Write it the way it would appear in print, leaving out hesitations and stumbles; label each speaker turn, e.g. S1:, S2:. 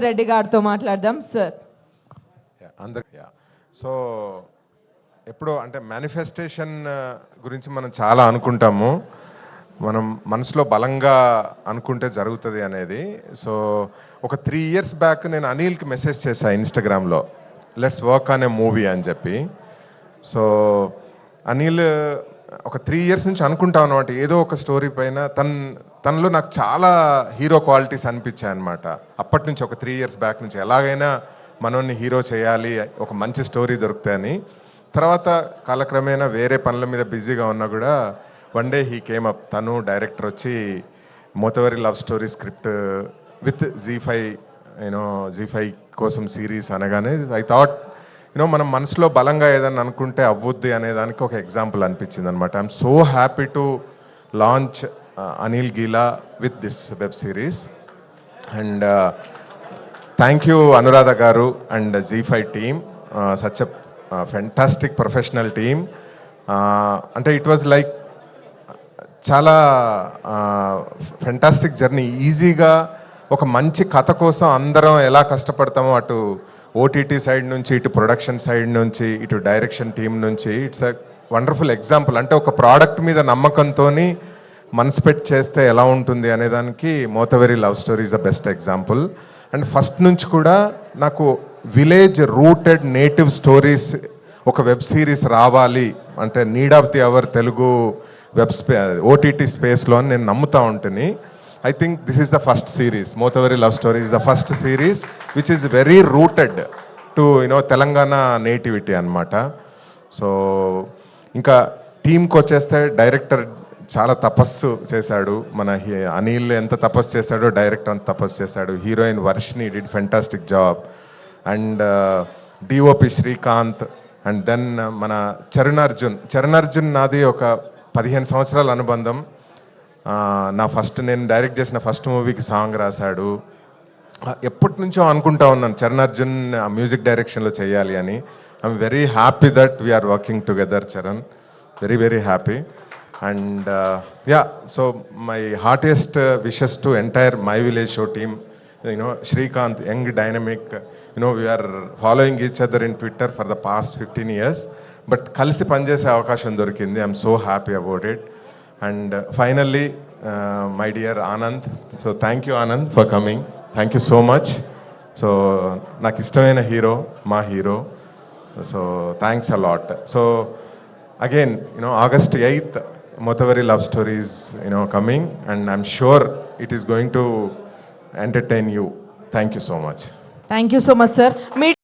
S1: రెడ్డి గారితో మాట్లాడదాం sir.
S2: So ఎప్పుడు అంటే మేనిఫెస్టేషన్ గురించి మనం చాలా అనుకుంటాము, మనం మనసులో బలంగా అనుకుంటే జరుగుతుంది అనేది. సో ఒక 3 years బ్యాక్ నేను అనిల్కి మెసేజ్ చేశాను ఇన్స్టాగ్రామ్లో, let's work on a movie అని చెప్పి. సో అనిల్ ఒక 3 years నుంచి అనుకుంటా ఉన్నమాట ఏదో ఒక స్టోరీ పైన. తనలో నాకు చాలా హీరో క్వాలిటీస్ అనిపించాయి అనమాట. అప్పటి నుంచి ఒక 3 years బ్యాక్ నుంచి ఎలాగైనా మనల్ని హీరో చేయాలి, ఒక మంచి స్టోరీ దొరుకుతాయని. తర్వాత కాలక్రమేణా వేరే పనుల మీద బిజీగా ఉన్నా కూడా one day he came up. తను డైరెక్టర్ వచ్చి Mothevari love story script with ZEE5 ZEE5 కోసం సిరీస్ అనగానే ఐ థాట్ మనం మనసులో బలంగా ఏదన్నా అనుకుంటే అవ్వుద్ది అనే దానికి ఒక ఎగ్జాంపుల్ అనిపించింది అనమాట. I'm so happy to launch Anil Geela with this web series. And thank you Anuradha garu and ZEE5 team, such a fantastic professional team. అంటే ఇట్ వాజ్ లైక్ చాలా ఫెంటాస్టిక్ జర్నీ. ఈజీగా ఒక మంచి కథ కోసం అందరం ఎలా కష్టపడతామో, అటు OTT సైడ్ నుంచి, ఇటు ప్రొడక్షన్ సైడ్ నుంచి, ఇటు డైరెక్షన్ టీమ్ నుంచి, ఇట్స్ ఎ వండర్ఫుల్ ఎగ్జాంపుల్. అంటే ఒక ప్రోడక్ట్ మీద నమ్మకంతో మనసు పెట్టి చేస్తే ఎలా ఉంటుంది అనేదానికి Mothevari love story is the best example. And first నుంచి కూడా నాకు విలేజ్ రూటెడ్ నేటివ్ స్టోరీస్ ఒక వెబ్ సిరీస్ రావాలి అంటే need of the hour Telugu OTT స్పేస్లో అని నేను నమ్ముతా ఉంటుంది. I think this is the first series. Motavari Love Story is the first series which is very rooted to Telangana nativity anamata. So ఇంకా టీమ్కి వచ్చేస్తే డైరెక్టర్ చాలా తపస్సు చేశాడు. మన అనిల్ ఎంత తపస్సు చేశాడో డైరెక్టర్ అంత తపస్సు చేశాడు. Heroine Varshini did fantastic job. And DOP Srikanth. And then మన చరణ్ అర్జున్ నాది ఒక 15 సంవత్సరాల అనుబంధం. నేను డైరెక్ట్ చేసిన ఫస్ట్ మూవీకి సాంగ్ రాశాడు. ఎప్పటి నుంచో అనుకుంటా ఉన్నాను చరణ్ అర్జున్ మ్యూజిక్ డైరెక్షన్లో చేయాలి అని. I'm very happy that we're working together Charan, very very happy. And so my heartiest wishes to entire my village show team. Srikanth, young dynamic, we're following each other in Twitter for the past 15 years. But కలిసి పనిచేసే అవకాశం దొరికింది. I'm so happy about it. And finally, my dear Anand. So thank you Anand for coming. Thank you so much. So నాకు ఇష్టమైన hero, మా hero. So thanks a lot. So again, August 8th, Motavari Love Story is coming, and I'm sure it is going to entertain you. Thank you so much.
S1: Thank you so much, sir.